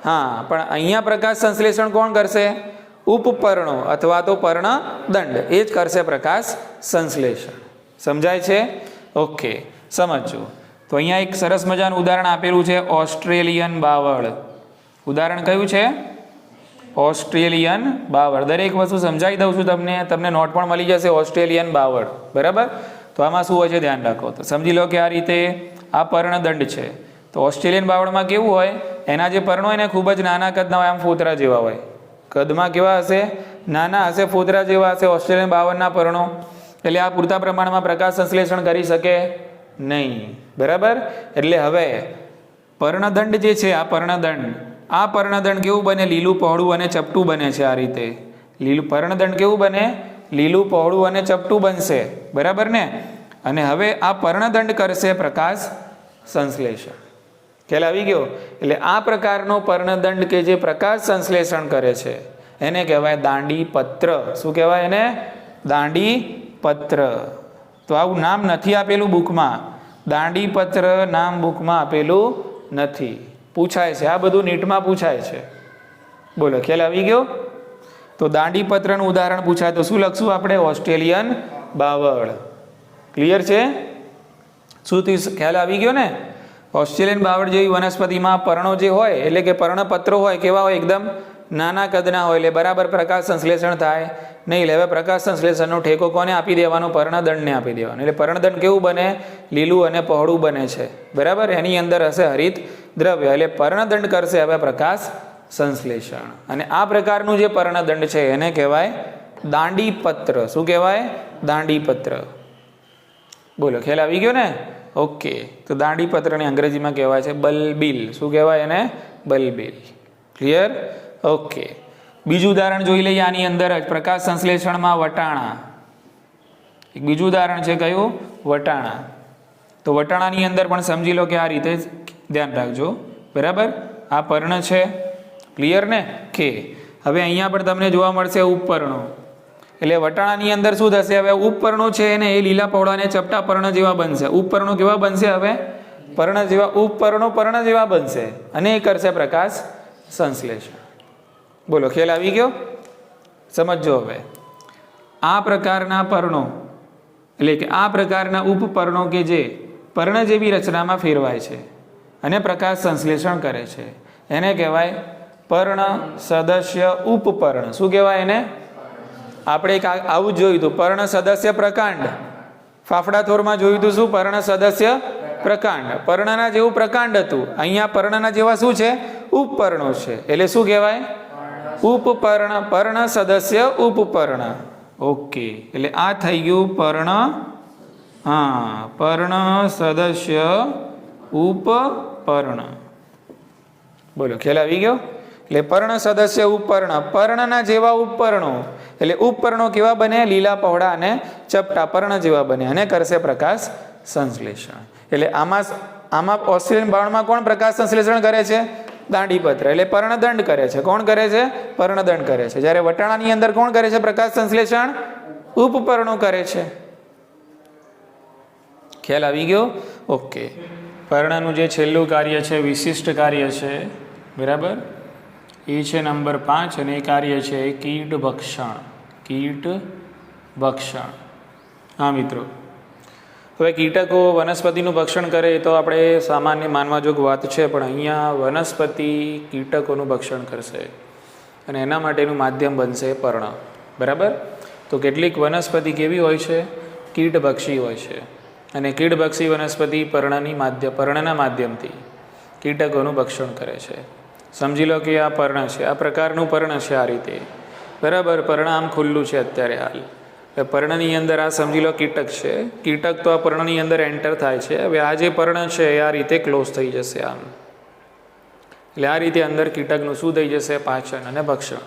હા, પણ અહીંયા પ્રકાશ સંશ્લેષણ કોણ કરશે? ઉપપર્ણો અથવા તો પર્ણદંડ, એ જ કરશે પ્રકાશ સંશ્લેષણ. સમજાય છે? ઓકે, સમજો. તો અહીંયા એક સરસ મજાનું ઉદાહરણ આપેલું છે, ઓસ્ટ્રેલિયન બાવળ. ઉદાહરણ કયું છે? ઓસ્ટ્રેલિયન બાવળ. દરેક વસ્તુ સમજાવી દઉં છું તમને, તમને નોટ પણ મળી જશે. ઓસ્ટ્રેલિયન બાવળ. બરાબર. તો આમાં શું હોય છે ધ્યાન રાખો. તો સમજી લો કે આ રીતે આ પર્ણદંડ છે. તો ઓસ્ટ્રેલિયન બાવળમાં કેવું હોય? એના જે પર્ણો હોય ને ખૂબ જ નાના કદના હોય, આમ ફોતરા જેવા હોય. કદમાં કેવા હશે? નાના હશે, ફોતરા જેવા હશે ઓસ્ટ્રેલિયન બાવળના પર્ણો. એટલે આ પૂરતા પ્રમાણમાં પ્રકાશ સંશ્લેષણ કરી શકે નહીં. બરાબર. એટલે હવે પર્ણદંડ જે છે, આ પર્ણદંડ કેવું બને? લીલું પહોળું અને ચપટું બને છે. આ રીતે લીલું પર્ણદંડ કેવું બને? લીલું પહોળું અને ચપટું બનશે. બરાબર ને? અને હવે આ પર્ણદંડ કરશે પ્રકાશ સંશ્લેષણ. ખ્યાલ આવી ગયો? એટલે આ પ્રકારનો પર્ણદંડ કે જે પ્રકાશ સંશ્લેષણ કરે છે એને કહેવાય દાંડી પત્ર. શું કહેવાય એને? દાંડી પત્ર. તો આવું નામ નથી આપેલું બુકમાં. દાંડી પત્ર નામ બુકમાં આપેલું નથી. પૂછાય છે, આ બધું નીટમાં પૂછાય છે. બોલો ખ્યાલ આવી ગયો? તો દાંડીપત્રનું ઉદાહરણ પૂછાય તો શું લખશું આપણે? ઓસ્ટ્રેલિયન બાવળ. ક્લિયર છે? શું થયું? ખ્યાલ આવી ગયો ને? ઓસ્ટ્રેલિયન બાવળ જેવી વનસ્પતિમાં પર્ણો જે હોય એટલે કે પર્ણપત્રો હોય કેવા હોય? એકદમ નાના કદના હોય એટલે બરાબર પ્રકાશ સંશ્લેષણ થાય નહીં. હવે પ્રકાશ સંશ્લેષણનો ઠેકો કોને આપી દેવાનો? પર્ણદંડને આપી દેવાનો. એટલે પર્ણદંડ કેવું બને? લીલું અને પહોળું બને છે. બરાબર? એની અંદર હશે હરિત દ્રવ્ય એટલે પર્ણદંડ કરશે હવે પ્રકાશ સંશ્લેષણ. અને આ પ્રકારનું જે પર્ણદંડ છે એને કહેવાય દાંડીપત્ર. શું કહેવાય? દાંડીપત્ર. બોલો ખ્યાલ આવી ગયો ને? ઓકે. તો દાંડીપત્રને અંગ્રેજીમાં કહેવાય છે બલ્બિલ. શું કહેવાય એને? બલ્બિલ. ક્લિયર? ઓકે. બીજું ઉદાહરણ જોઈ લઈએ આની અંદર જ પ્રકાશ સંશ્લેષણમાં વટાણા. એક બીજું ઉદાહરણ છે કયું? વટાણા. તો વટાણાની અંદર પણ સમજી લો કે આ રીતે જ ધ્યાન રાખજો. બરાબર? આ પર્ણ છે. ક્લિયર ને? કે હવે અહીંયા પણ તમને જોવા મળશે ઉપપર્ણો. એટલે વટાણાની અંદર શું થશે? હવે ઉપપર્ણો છે એને એ લીલા પહોળાને ચપટા પર્ણ જેવા બનશે. ઉપપર્ણો કેવા બનશે? હવે પર્ણ જેવા ઉપપર્ણો પર્ણ જેવા બનશે અને એ કરશે પ્રકાશ સંશ્લેષણ. બોલો ખ્યાલ આવી ગયો? સમજો હવે આ પ્રકારના પર્ણો એટલે કે આ પ્રકારના ઉપપર્ણો કે જે પર્ણ જેવી રચનામાં ફેરવાય છે અને પ્રકાશ સંશ્લેષણ કરે છે એને કહેવાય પર્ણ સદસ્ય ઉપપર્ણ. શું કહેવાય એને? આપણે એક આવું જ જોયું હતું, પર્ણ સદસ્ય પ્રકાંડ. ફાફડા થોરમાં જોયું હતું શું? પર્ણ સદસ્ય પ્રકાંડ. પર્ણના જેવું પ્રકાંડ હતું. અહીંયા પર્ણના જેવા શું છે? ઉપપર્ણો છે. એટલે શું કહેવાય? ઉપપર્ણ. પર્ણ સદસ્ય ઉપપર્ણ. ઓકે. એટલે આ થઈ ગયું પર્ણ. હા, પર્ણ સદસ્ય ઉપપર્ણ. બોલો ખ્યાલ આવી ગયો? એટલે પર્ણ સદસ્ય ઉપપર્ણ. પર્ણના જેવા ઉપપર્ણો એટલે ઉપપર્ણો કેવા બને? લીલા પહોળા અને ચપટા પર્ણ જેવા બને અને કરશે પ્રકાશ સંશ્લેષણ. એટલે આમાં ઓસ્ટ્રેલિયન બાવળમાં કોણ પ્રકાશ સંશ્લેષણ કરે છે? દાંડીપત્ર. એટલે પર્ણદંડ કરે છે. કોણ કરે છે? પર્ણદંડ કરે છે. જ્યારે વટાણાની અંદર કોણ કરે છે પ્રકાશ સંશ્લેષણ? ઉપપર્ણો કરે છે. ખ્યાલ આવી ગયો? ઓકે. પર્ણનું જે છેલ્લું કાર્ય છે વિશિષ્ટ કાર્ય છે. બરાબર? એ છે નંબર 5 અને એ કાર્ય છે કીટ ભક્ષણ. કીટ ભક્ષણ. હા મિત્રો, હવે કીટકો વનસ્પતિનું ભક્ષણ કરે એ તો આપણે સામાન્ય માનવા જોગ વાત છે, પણ અહીંયા વનસ્પતિ કીટકોનું ભક્ષણ કરશે અને એના માટેનું માધ્યમ બનશે પર્ણ. બરાબર? તો કેટલીક વનસ્પતિ કેવી હોય છે? કીટભક્ષી હોય છે અને કીટભક્ષી વનસ્પતિ પર્ણના માધ્યમથી કીટકોનું ભક્ષણ કરે છે. સમજી લો કે આ પર્ણ છે, આ પ્રકારનું પર્ણ છે આ રીતે. બરાબર? પર્ણ આમ ખુલ્લું છે અત્યારે હાલ. પર્ણની અંદર આ સમજી લો કીટક છે. કીટક તો આ પર્ણની અંદર એન્ટર થાય છે. હવે આ જે પર્ણ છે એ આ રીતે ક્લોઝ થઈ જશે આમ. એટલે આ રીતે અંદર કીટકનું શું થઈ જશે? પાચન અને ભક્ષણ.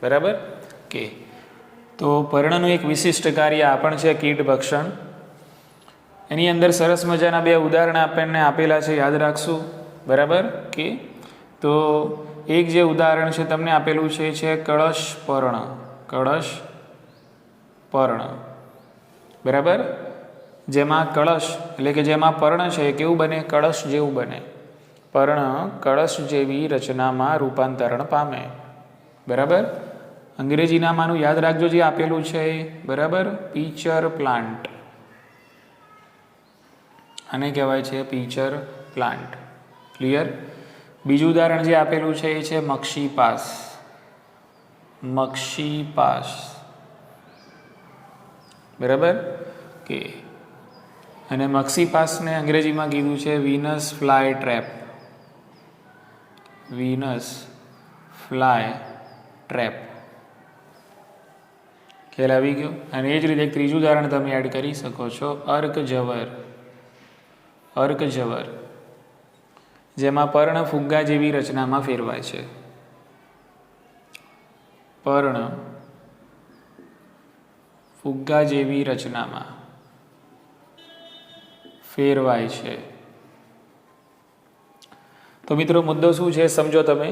બરાબર? કે તો પર્ણનું એક વિશિષ્ટ કાર્ય આ પણ છે કીટ ભક્ષણ. એની અંદર સરસ મજાના 2 ઉદાહરણ આપણને આપેલા છે, યાદ રાખશું. બરાબર? કે તો એક જે ઉદાહરણ છે તમને આપેલું છે એ છે કળશ પર્ણ. કળશ પર્ણ. બરાબર? જેમાં કળશ એટલે કે જેમાં પર્ણ છે કેવું બને? કળશ જેવું બને. પર્ણ કળશ જેવી રચનામાં રૂપાંતરણ પામે. બરાબર? અંગ્રેજી નામાનું યાદ રાખજો જે આપેલું છે. બરાબર? Picture plant. આને કહેવાય છે પીચર પ્લાન્ટ. ક્લિયર? બીજું ઉદાહરણ જે આપેલું છે એ છે મક્ષીપાસ. મક્ષીપાસ. બરાબર? કે અને મક્ષીપાસને અંગ્રેજીમાં કીધું છે Venus fly trap. Venus fly trap. ખ્યાલ આવી ગયો? અને એ જ રીતે ત્રીજું ઉદાહરણ તમે એડ કરી શકો છો અર્કજવર. અર્કજવર જેમાં પર્ણ ફુગ્ગા જેવી રચનામાં ફેરવાય છે. પર્ણ ફુગ્ગા જેવી રચનામાં ફેરવાય છે. તો મિત્રો મુદ્દો શું છે સમજો તમે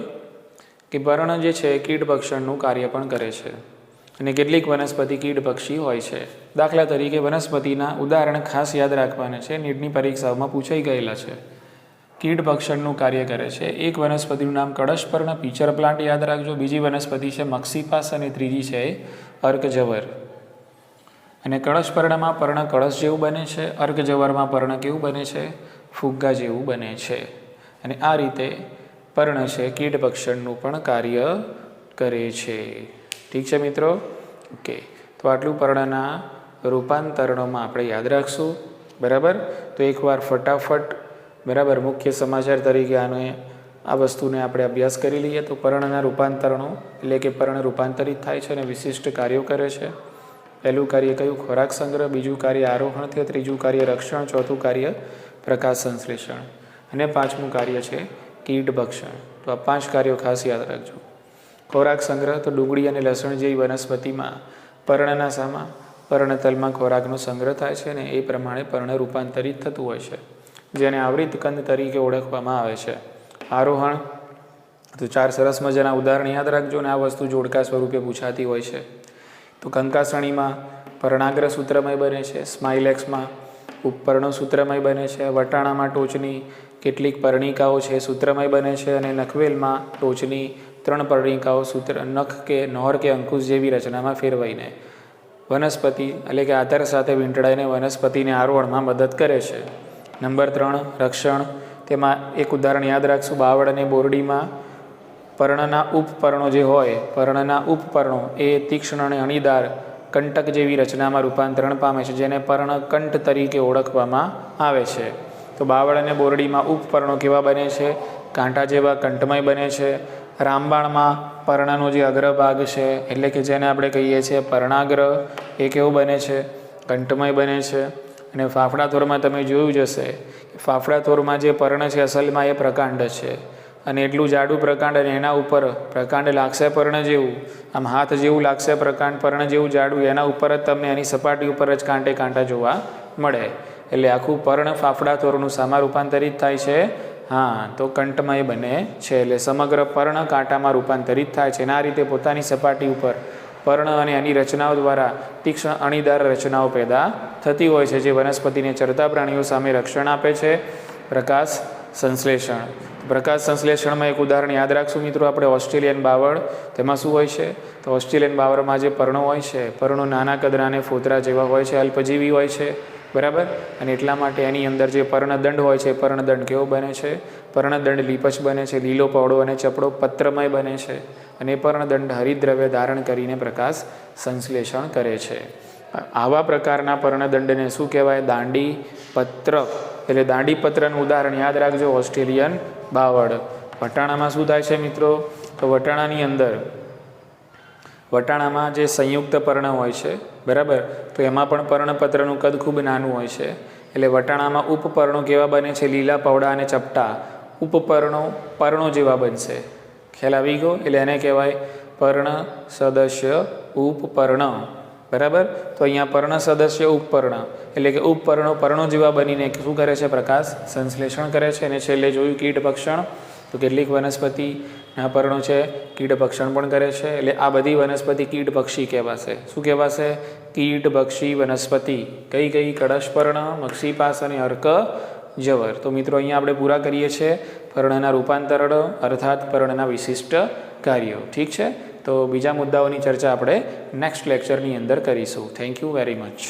કે પર્ણ જે છે કીટભક્ષણનું કાર્ય પણ કરે છે અને કેટલીક વનસ્પતિ કીટભક્ષી હોય છે. દાખલા તરીકે વનસ્પતિના ઉદાહરણ ખાસ યાદ રાખવાના છે, નીટની પરીક્ષાઓમાં પૂછાઈ ગયેલા છે કીટ ભક્ષણનું કાર્ય કરે છે. એક વનસ્પતિનું નામ કળશપર્ણ પીચર પ્લાન્ટ યાદ રાખજો. બીજી વનસ્પતિ છે મક્ષીપાસ અને ત્રીજી છે અર્કજવર. અને કળશપર્ણમાં પર્ણ કળશ જેવું બને છે, અર્કજવરમાં પર્ણ કેવું બને છે, ફુગ્ગા જેવું બને છે. અને આ રીતે પર્ણ છે કીટ ભક્ષણનું પણ કાર્ય કરે છે. ઠીક છે મિત્રો? ઓકે, તો આટલું પર્ણના રૂપાંતરણોમાં આપણે યાદ રાખશું. બરાબર? તો એકવાર ફટાફટ બરાબર મુખ્ય સમાચાર તરીકે આ વસ્તુને આપણે અભ્યાસ કરી લઈએ. તો પર્ણના રૂપાંતરણો એટલે કે પર્ણ રૂપાંતરિત થાય છે અને વિશિષ્ટ કાર્યો કરે છે. પહેલું કાર્ય કયું? ખોરાક સંગ્રહ. બીજું કાર્ય આરોહણ છે. ત્રીજું કાર્ય રક્ષણ. ચોથું કાર્ય પ્રકાશ સંશ્લેષણ. અને પાંચમું કાર્ય છે કીટ ભક્ષણ. તો આ 5 કાર્યો ખાસ યાદ રાખજો. ખોરાક સંગ્રહ તો ડુંગળી અને લસણ જેવી વનસ્પતિમાં પર્ણના સામા પર્ણતલમાં ખોરાકનો સંગ્રહ થાય છે અને એ પ્રમાણે પર્ણ રૂપાંતરિત થતું હોય છે, જેને આવૃત કંદ તરીકે ઓળખવામાં આવે છે. આરોહણ તો 4 સરસ મજાના ઉદાહરણ યાદ રાખજો અને આ વસ્તુ જોડકા સ્વરૂપે પૂછાતી હોય છે. તો કંકાસણીમાં પર્ણાગ્ર સૂત્રમય બને છે, સ્માઇલેક્સમાં ઉપપર્ણો સૂત્રમય બને છે, વટાણામાં ટોચની કેટલીક પર્ણિકાઓ છે સૂત્રમય બને છે અને નખવેલમાં ટોચની 3 પર્ણિકાઓ નખ કે નોર કે અંકુશ જેવી રચનામાં ફેરવાઈને વનસ્પતિ એટલે કે આધાર સાથે વીંટળાઈને વનસ્પતિને આરોહણમાં મદદ કરે છે. નંબર 3 રક્ષણ. તેમાં એક ઉદાહરણ યાદ રાખશું. બાવળ અને બોરડીમાં પર્ણના ઉપપર્ણો જે હોય, પર્ણના ઉપપર્ણો એ તીક્ષ્ણ અને અણીદાર કંટક જેવી રચનામાં રૂપાંતરણ પામે છે, જેને પર્ણકંઠ તરીકે ઓળખવામાં આવે છે. તો બાવળ અને બોરડીમાં ઉપપર્ણો કેવા બને છે? કાંટા જેવા કંઠમય બને છે. રામબાણમાં પર્ણનો જે અગ્રભાગ છે એટલે કે જેને આપણે કહીએ છીએ પર્ણાગ્ર, એ કેવું બને છે? કંઠમય બને છે. અને ફાફડા થોરમાં તમે જોયું જ હશે, ફાફડા થોરમાં જે પર્ણ છે અસલમાં એ પ્રકાંડ છે અને એટલું જાડું પ્રકાંડ અને એના ઉપર પ્રકાંડ લાગશે પર્ણ જેવું, આમ હાથ જેવું લાગશે પ્રકાંડ પર્ણ જેવું જાડું, એના ઉપર જ તમને એની સપાટી ઉપર જ કાંટે કાંટા જોવા મળે. એટલે આખું પર્ણ ફાફડા થોરનું સામા રૂપાંતરિત થાય છે. હા, તો કંઠમય બને છે. એટલે સમગ્ર પર્ણ કાંટામાં રૂપાંતરિત થાય છે અને આ રીતે પોતાની સપાટી ઉપર પર્ણ અને એની રચનાઓ દ્વારા તીક્ષ્ણ અણીદાર રચનાઓ પેદા થતી હોય છે, જે વનસ્પતિને ચરતા પ્રાણીઓ સામે રક્ષણ આપે છે. પ્રકાશ સંશ્લેષણ. પ્રકાશ સંશ્લેષણમાં એક ઉદાહરણ યાદ રાખશું મિત્રો આપણે, ઓસ્ટ્રેલિયન બાવળ. તેમાં શું હોય છે? તો ઓસ્ટ્રેલિયન બાવળમાં જે પર્ણો હોય છે, પર્ણો નાના કદના અને ફોતરા જેવા હોય છે, અલ્પજીવી હોય છે. બરાબર? અને એટલા માટે એની અંદર જે પર્ણદંડ હોય છે, પર્ણદંડ કેવો બને છે? પર્ણદંડ લીપચ બને છે, લીલો પહોળો અને ચપડો પત્રમય બને છે. અને પર્ણદંડ હરિદ્રવ્ય ધારણ કરીને પ્રકાશ સંશ્લેષણ કરે છે. આવા પ્રકારના પર્ણદંડને શું કહેવાય? દાંડી પત્ર. એટલે દાંડી પત્રનું ઉદાહરણ યાદ રાખજો, ઓસ્ટ્રેલિયન બાવળ. વટાણામાં શું થાય છે મિત્રો? તો વટાણાની અંદર વટાણામાં જે સંયુક્ત પર્ણ હોય છે, બરાબર, તો એમાં પણ પર્ણપત્રનું કદ ખૂબ નાનું હોય છે. એટલે વટાણામાં ઉપપર્ણો કેવા બને છે? લીલા પહોળા અને ચપટા ઉપપર્ણો પર્ણો જેવા બનશે. ખ્યાલ આવી ગયો? એટલે એને કહેવાય પર્ણ સદસ્ય ઉપપર્ણ. બરાબર? તો અહીંયા પર્ણ સદસ્ય ઉપપર્ણ એટલે કે ઉપપર્ણો પર્ણો જેવા બનીને શું કરે છે? પ્રકાશ સંશ્લેષણ કરે છે. અને છેલ્લે જોયું કીટ ભક્ષણ. તો કેટલીક વનસ્પતિના પર્ણો છે કીટ ભક્ષણ પણ કરે છે. એટલે આ બધી વનસ્પતિ કીટભક્ષી કહેવાશે. શું કહેવાશે? કીટભક્ષી વનસ્પતિ. કઈ કઈ? કળશપર્ણ, મક્ષીપાસ અને અર્કજવર. તો મિત્રો અહીંયા આપણે પૂરા કરીએ છીએ પર્ણના રૂપાંતરણ અર્થાત પર્ણના વિશિષ્ટ કાર્યો. ઠીક છે? તો બીજા મુદ્દાઓની ચર્ચા આપણે નેક્સ્ટ લેક્ચરની અંદર કરીશું. Thank you very much.